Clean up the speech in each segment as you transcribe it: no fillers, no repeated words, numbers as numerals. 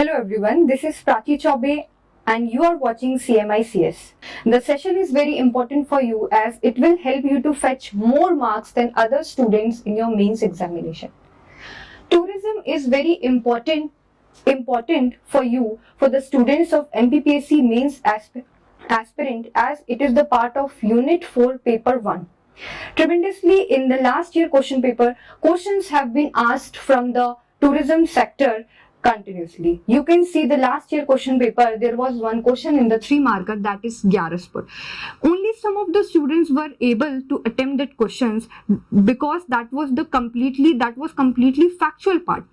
Hello everyone, this is Prachi Chaube and you are watching CMICS. The session is very important for you as it will help you to fetch more marks than other students in your mains examination. Tourism is very important for you, for the students of MPPSC mains aspirant, as it is the part of Unit 4 Paper 1. Tremendously, in the last year question paper, questions have been asked from the tourism sector continuously. You can see the last year question paper, there was one question in the 3 marker, that is Gyaraspur. Only some of the students were able to attempt that questions because that was completely factual part.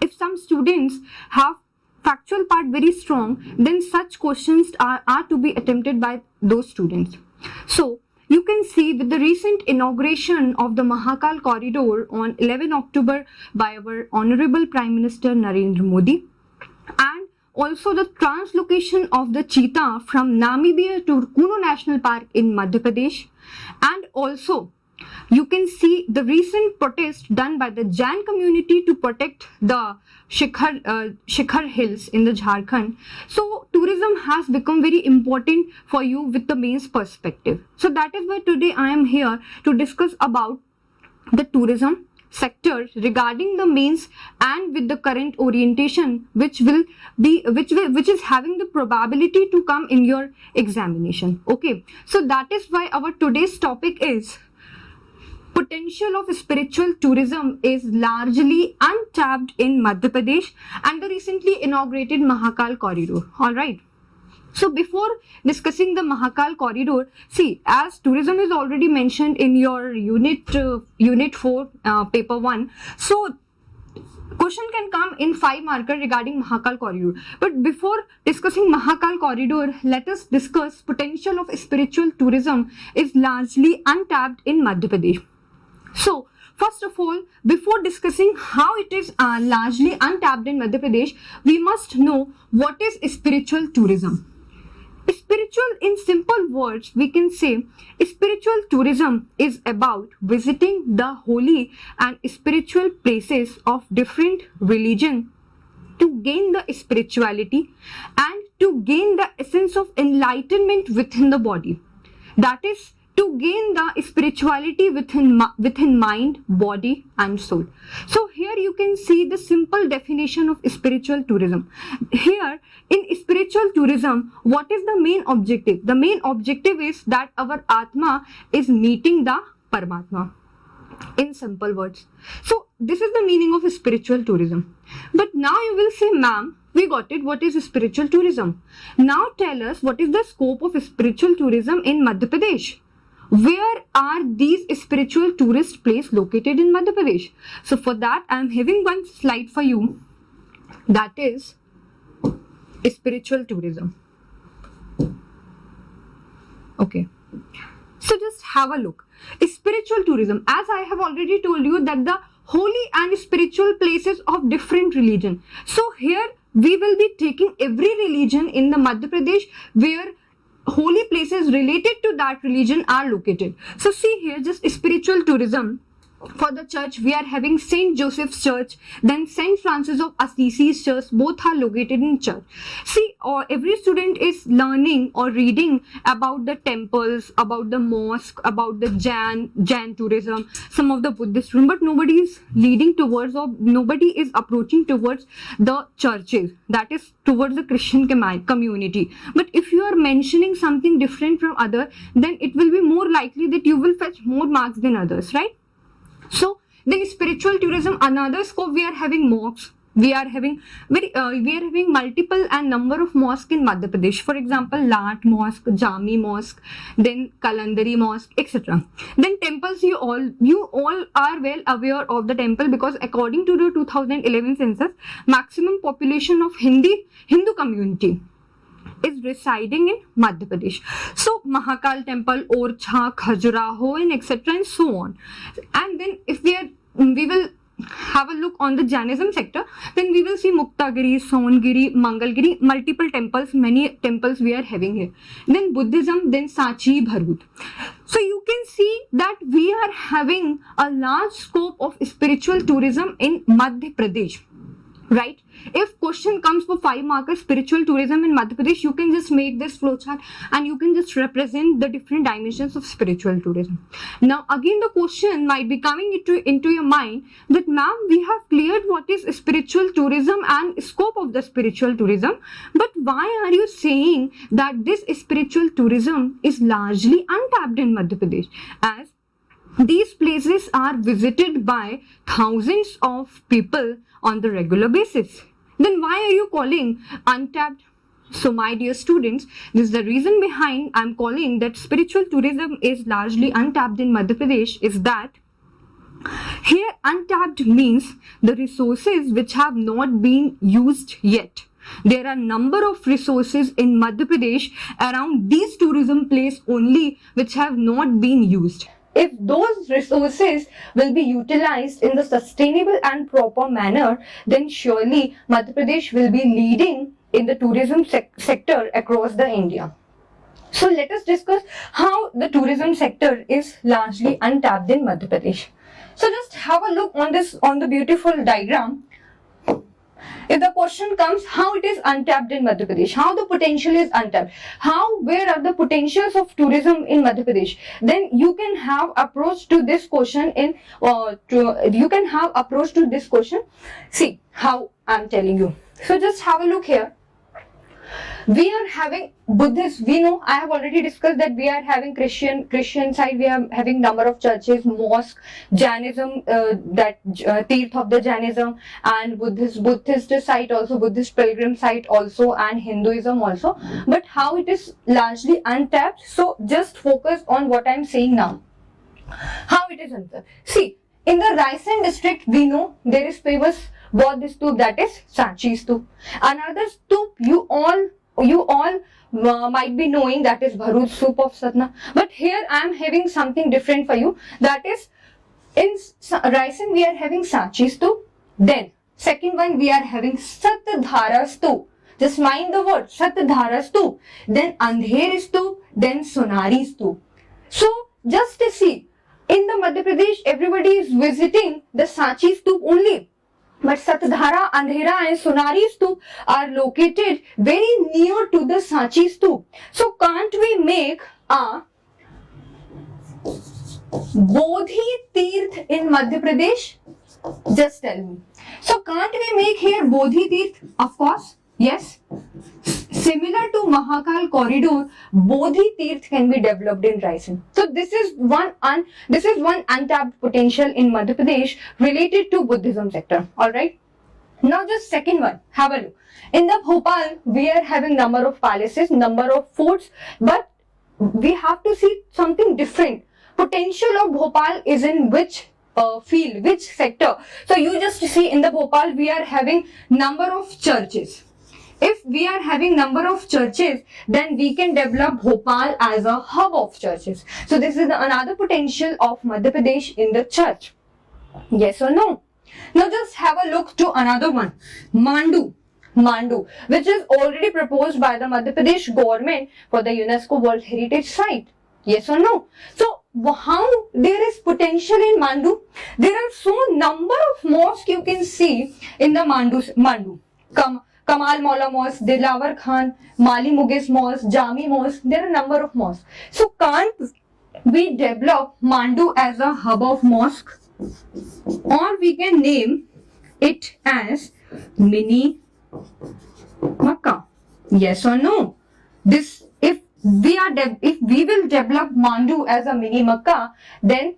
If some students have factual part very strong, then such questions are to be attempted by those students. So you can see with the recent inauguration of the Mahakal Corridor on 11 October by our Honorable Prime Minister Narendra Modi, and also the translocation of the cheetah from Namibia to Kuno National Park in Madhya Pradesh, and also you can see the protest done by the Jain community to protect the Shikhar hills in the Jharkhand. So tourism has become very important for you with the mains perspective. So that is why today I am here to discuss about the tourism sector regarding the mains and with the current orientation which is having the probability to come in your examination. Okay, so that is why our today's topic is potential of spiritual tourism is largely untapped in Madhya Pradesh and the recently inaugurated Mahakal Corridor. Alright. So before discussing the Mahakal Corridor, see, as tourism is already mentioned in your unit 4 paper 1, so question can come in 5 marker regarding Mahakal Corridor. But before discussing Mahakal Corridor, let us discuss potential of spiritual tourism is largely untapped in Madhya Pradesh. So, first of all, before discussing how it is largely untapped in Madhya Pradesh, we must know what is spiritual tourism. Spiritual, in simple words, we can say spiritual tourism is about visiting the holy and spiritual places of different religion to gain the spirituality and to gain the essence of enlightenment within the body. That is, to gain the spirituality within mind, body and soul. So here you can see the simple definition of spiritual tourism. Here in spiritual tourism, what is the main objective? The main objective is that our Atma is meeting the Paramatma, in simple words. So this is the meaning of spiritual tourism. But now you will say, ma'am, we got it, what is spiritual tourism? Now tell us what is the scope of spiritual tourism in Madhya Pradesh. Where are these spiritual tourist places located in Madhya Pradesh? So for that I am having one slide for you, that is spiritual tourism. Okay, so just have a look. Spiritual tourism, as I have already told you, that the holy and spiritual places of different religion. So here we will be taking every religion in the Madhya Pradesh where holy places related to that religion are located. So see here, just spiritual tourism. For the church, we are having St. Joseph's Church, then St. Francis of Assisi's Church, both are located in church. See, every student is learning or reading about the temples, about the mosque, about the Jain tourism, some of the Buddhist tourism, but nobody is leading towards or nobody is approaching towards the churches, that is towards the Christian community. But if you are mentioning something different from other, then it will be more likely that you will fetch more marks than others, right? So the spiritual tourism, another scope, we are having mosques. We are having multiple and number of mosques in Madhya Pradesh. For example, Lat Mosque, Jami Mosque, then Kalandari Mosque, etc. Then temples, you all are well aware of the temple, because according to the 2011 census, maximum population of Hindu community is residing in Madhya Pradesh. So Mahakal Temple, Orchha, Khajuraho and etc. and so on. And then if we will have a look on the Jainism sector, then we will see Muktagiri, Songiri, Mangalgiri, multiple temples, many temples we are having here. Then Buddhism, then Sachi, Bharut. So you can see that we are having a large scope of spiritual tourism in Madhya Pradesh. right? If question comes for 5 markers spiritual tourism in Madhya Pradesh, you can just make this flowchart and you can just represent the different dimensions of spiritual tourism. Now again the question might be coming into your mind that ma'am, we have cleared what is spiritual tourism and scope of the spiritual tourism, but why are you saying that this spiritual tourism is largely untapped in Madhya Pradesh, as these places are visited by thousands of people on the regular basis? Then why are you calling untapped? So my dear students, this is the reason behind I'm calling that spiritual tourism is largely untapped in Madhya Pradesh, is that here untapped means the resources which have not been used yet. There are number of resources in Madhya Pradesh around these tourism place only which have not been used. If those resources will be utilized in the sustainable and proper manner, then surely Madhya Pradesh will be leading in the tourism sector across the India. So let us discuss how the tourism sector is largely untapped in Madhya Pradesh. So just have a look on the beautiful diagram. If the question comes how it is untapped in Madhya Pradesh, how the potential is untapped, where are the potentials of tourism in Madhya Pradesh, then you can have approach to this question See how I'm telling you. So just have a look here. We are having Buddhist, we know, I have already discussed that we are having Christian side, we are having number of churches, mosque, Jainism, Tirth of the Jainism, and Buddhist site also, Buddhist pilgrim site also, and Hinduism also. But how it is largely untapped, so just focus on what I am saying now. How it is untapped. See, in the Raisen district, we know there is famous Buddhist stoop, that is Sanchi stoop. Another stoop you all might be knowing, that is Bharuch stoop of Satna. But here I am having something different for you, that is in Raisen we are having Sanchi stoop. Then second one we are having Satdhara stoop. Just mind the word Satdhara stoop. Then Andher stoop. Then Sonari stoop. So just to see, in the Madhya Pradesh everybody is visiting the Sanchi stoop only. But Satdhara, Andhera and Sonari Stoop are located very near to the Sanchi Stoop. So can't we make a Bodhi Tirth in Madhya Pradesh? Just tell me. So can't we make here Bodhi Tirth? Of course, yes. Similar to Mahakal Corridor, Bodhi Tirth can be developed in Raisen. So this is one untapped potential in Madhya Pradesh related to Buddhism sector. Alright. Now just second one, have a look. In the Bhopal, we are having number of palaces, number of forts, but we have to see something different. Potential of Bhopal is in which field, which sector? So you just see in the Bhopal, we are having number of churches. If we are having number of churches, then we can develop Bhopal as a hub of churches. So this is another potential of Madhya Pradesh in the church. Yes or no? Now just have a look to another one. Mandu, which is already proposed by the Madhya Pradesh government for the UNESCO World Heritage Site. Yes or no? So how there is potential in Mandu? There are so number of mosques you can see in the Mandu. Kamal Maula Mosque, Dilawar Khan, Mali Mughis Mosque, Jami Mosque, there are a number of mosques. So can't we develop Mandu as a hub of mosque? Or we can name it as mini Makkah. Yes or no? If we will develop Mandu as a mini Makkah, then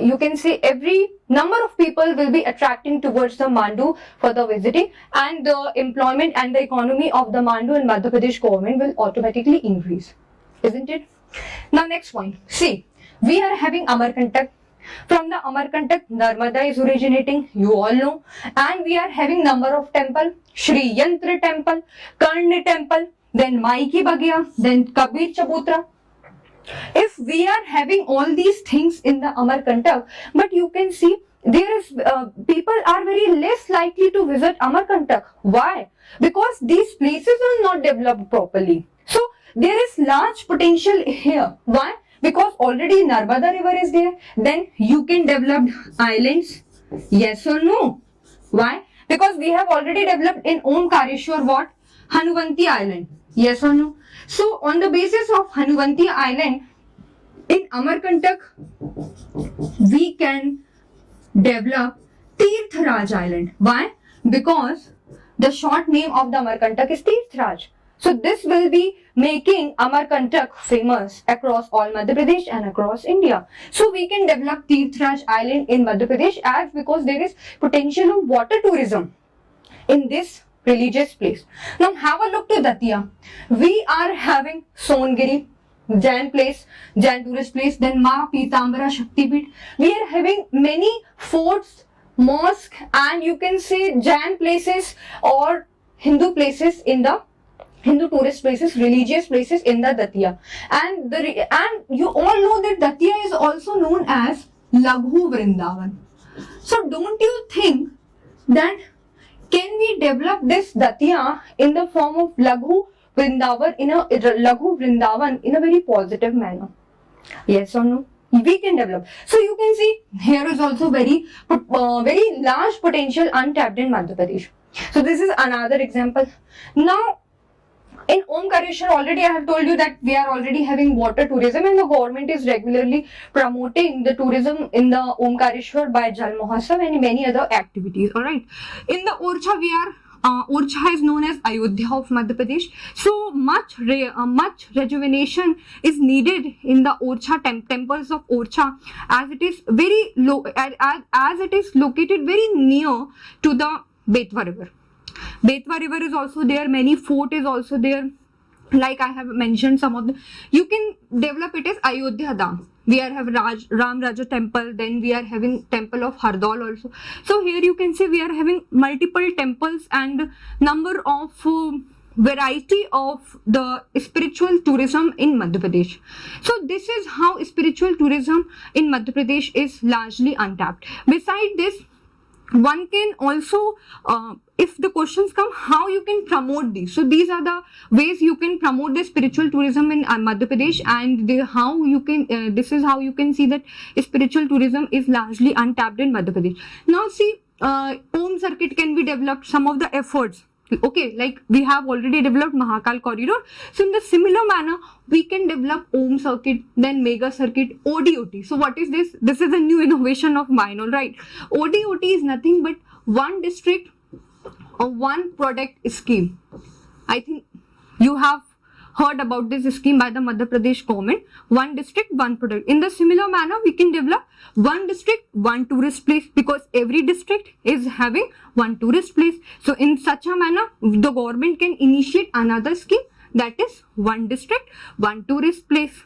you can say every number of people will be attracting towards the Mandu for the visiting, and the employment and the economy of the Mandu and Madhya Pradesh government will automatically increase, isn't it? Now next point, see, we are having Amarkantak. From the Amarkantak, Narmada is originating, you all know, and we are having number of temple, Shri Yantra temple, Karni temple, then Maiki Bagya, then Kabir Chabutra. If we are having all these things in the Amarkantak, but you can see there is people are very less likely to visit Amarkantak. Why? Because these places are not developed properly. So there is large potential here. Why? Because already Narmada river is there. Then you can develop islands. Yes or no? Why? Because we have already developed in Omkareshwar what? Hanuvanti Island. Yes or no? So on the basis of Hanuvanti Island, in Amarkantak, we can develop Tirthraj Island. Why? Because the short name of the Amarkantak is Tirthraj. So this will be making Amarkantak famous across all Madhya Pradesh and across India. So we can develop Tirthraj Island in Madhya Pradesh as because there is potential of water tourism in this religious place. Now have a look to Datia. We are having Songiri, Jain place, Jain tourist place, then Ma Pitambara Shakti Pit. We are having many forts, mosque, and you can say Jain places or Hindu places in the Hindu tourist places, religious places in the Datia. And you all know that Datia is also known as Laghu Vrindavan. So don't you think that can we develop this Datia in the form of Laghu Vrindavan in a very positive manner? Yes or no? We can develop. So you can see here is also very large potential untapped in Madhya Pradesh. So this is another example. Now in Omkareshwar, already I have told you that we are already having water tourism and the government is regularly promoting the tourism in the Omkareshwar by Jal Mahotsav and many other activities. Alright. In the Orcha, Orcha is known as Ayodhya of Madhya Pradesh. So much rejuvenation is needed in the Orcha temples of Orcha as it is very low, as it is located very near to the Betwa river. Betwa river is also there, many fort is also there. Like I have mentioned some of them. You can develop it as Ayodhya Dham. We are having Ram Raja temple, then we are having temple of Hardol also. So here you can see we are having multiple temples and number of variety of the spiritual tourism in Madhya Pradesh. So this is how spiritual tourism in Madhya Pradesh is largely untapped. Besides this, one can also, if the questions come, how you can promote these. So these are the ways you can promote the spiritual tourism in Madhya Pradesh, and this is how you can see that spiritual tourism is largely untapped in Madhya Pradesh. Now see, Om circuit can be developed, some of the efforts. Okay, like we have already developed Mahakal Corridor. So in the similar manner, we can develop Om circuit, then Mega circuit, ODOT. So what is this? This is a new innovation of mine, alright. ODOT is nothing but one district or one product scheme. I think you have heard about this scheme by the Madhya Pradesh government. One district, one product. In the similar manner, we can develop one district, one tourist place, because every district is having one tourist place. So in such a manner, the government can initiate another scheme, that is one district, one tourist place.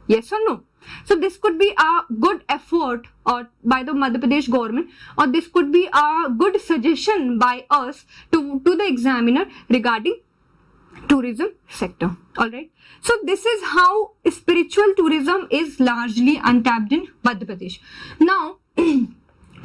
Yes or no? So this could be a good effort by the Madhya Pradesh government, or this could be a good suggestion by us to the examiner regarding tourism sector. Alright. So this is how spiritual tourism is largely untapped in Madhya Pradesh. Now,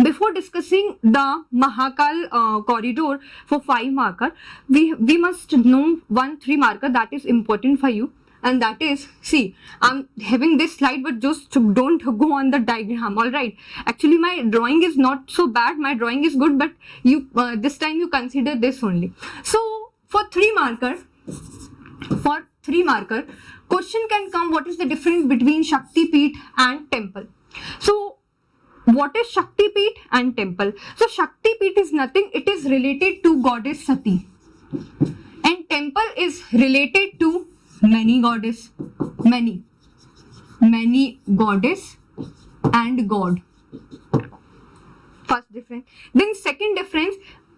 before discussing the Mahakal corridor for 5 marker, we must know 3 marker that is important for you. And that is, see, I'm having this slide, but just don't go on the diagram. Alright. Actually, my drawing is not so bad. My drawing is good, but you this time you consider this only. So for 3 marker, question can come, what is the difference between Shakti Pit and temple? So what is Shakti Pit and temple? So Shakti Pit is nothing, it is related to goddess Sati, and temple is related to many goddess and god. First difference. Then second difference,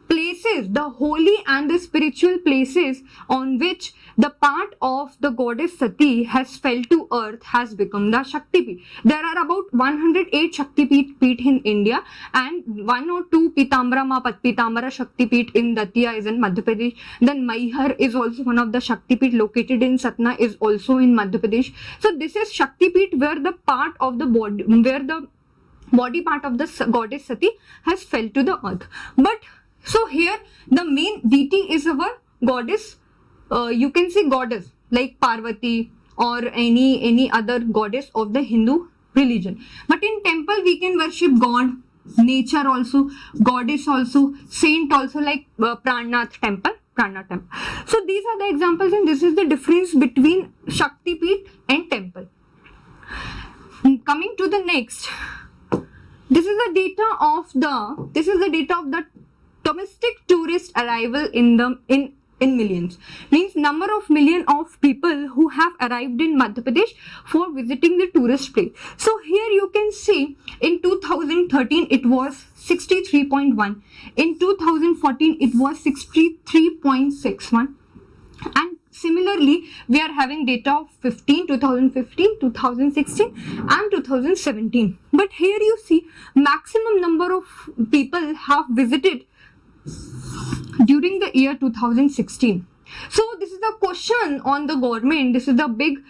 places, the holy and the spiritual places on which the part of the goddess Sati has fell to earth has become the Shakti Pit. There are about 108 Shakti Pit in India, and 1 or 2 Pitambara Shakti Pit in Datia is in Madhya Pradesh. Then Maihar is also one of the Shakti Pit located in Satna, is also in Madhya Pradesh. So this is Shakti Pit where the part of the body, where the body part of the goddess Sati has fell to the earth. But so here the main deity is our goddess, you can say goddess like Parvati or any other goddess of the Hindu religion. But in temple we can worship God, nature also, goddess also, saint also, like Pranath temple. So these are the examples, and this is the difference between Shakti Pit and temple. Coming to the next, this is the data of the domestic tourist arrival in millions, means number of million of people who have arrived in Madhya Pradesh for visiting the tourist place. So here you can see in 2013 it was 63.1, in 2014 it was 63.61, and similarly we are having data of 2015, 2016 and 2017. But here you see maximum number of people have visited during the year 2016. So this is the question on the government, this is the big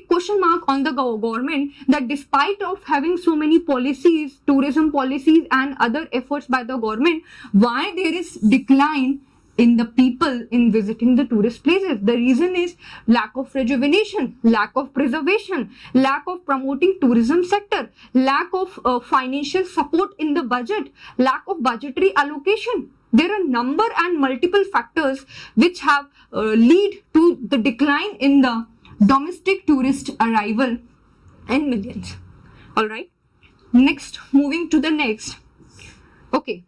question mark on the government, that despite of having so many policies, tourism policies and other efforts by the government, why there is decline in the people in visiting the tourist places. The reason is lack of rejuvenation, lack of preservation, lack of promoting tourism sector, lack of financial support in the budget, lack of budgetary allocation. There are number and multiple factors which have lead to the decline in the domestic tourist arrival in millions. All right. Next, moving to the next. Okay.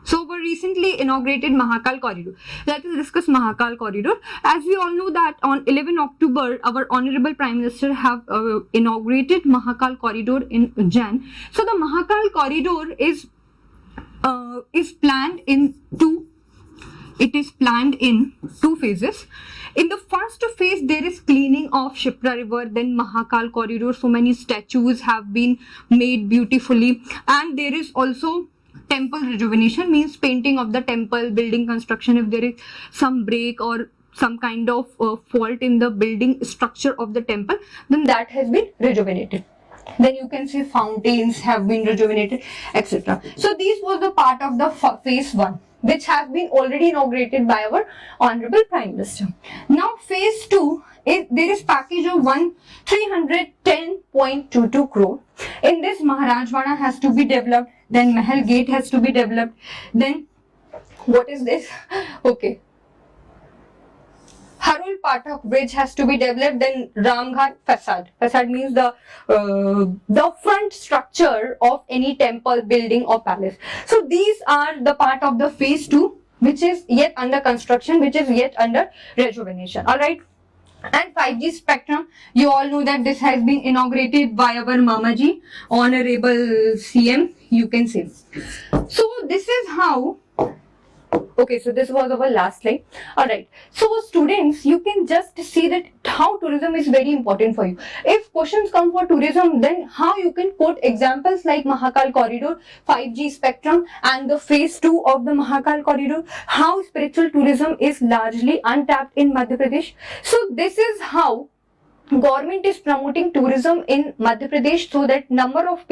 So we recently inaugurated Mahakal Corridor. Let us discuss Mahakal Corridor. As we all know that on 11 October, our Honorable Prime Minister have inaugurated Mahakal Corridor in Jan. So the Mahakal Corridor is planned in two phases. In the first phase, there is cleaning of Shipra River, then Mahakal Corridor. So many statues have been made beautifully, and there is also temple rejuvenation, means painting of the temple, building construction. If there is some break or some kind of fault in the building structure of the temple, then that has been rejuvenated. Then you can see fountains have been rejuvenated, etc. So this was the part of the phase 1, which has been already inaugurated by our Honorable Prime Minister. Now phase 2, there is package of 310.22 crore. In this, Maharajwada has to be developed, then Mahal Gate has to be developed, then what is this? Okay. Harul Pathak Bridge has to be developed, then Ramghat facade. Facade means the front structure of any temple, building or palace. So these are the part of the phase 2, which is yet under construction, which is yet under rejuvenation. Alright. And 5G spectrum, you all know that this has been inaugurated by our Mamaji, Honorable CM, you can see. So this is how. Okay, so this was our last slide. Alright, so students, you can just see that how tourism is very important for you. If questions come for tourism, then how you can quote examples like Mahakal Corridor, 5G spectrum and the phase 2 of the Mahakal Corridor, how spiritual tourism is largely untapped in Madhya Pradesh. So this is how government is promoting tourism in Madhya Pradesh, so that number of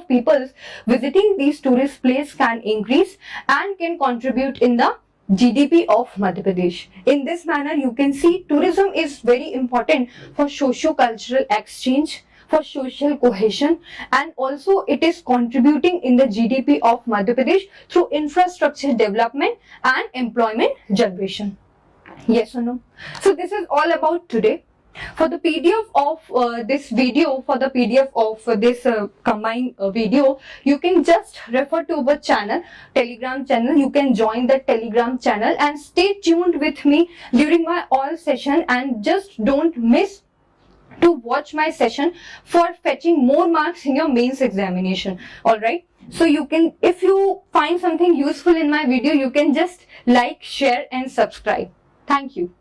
people visiting these tourist places can increase and can contribute in the GDP of Madhya Pradesh. In this manner, you can see tourism is very important for socio-cultural exchange, for social cohesion, and also it is contributing in the GDP of Madhya Pradesh through infrastructure development and employment generation. Yes or no? So this is all about today. For the PDF of this video, for the PDF of this combined video, you can just refer to our channel, Telegram channel. You can join the Telegram channel and stay tuned with me during my all session, and just don't miss to watch my session for fetching more marks in your mains examination. Alright. So you can, if you find something useful in my video, you can just like, share and subscribe. Thank you.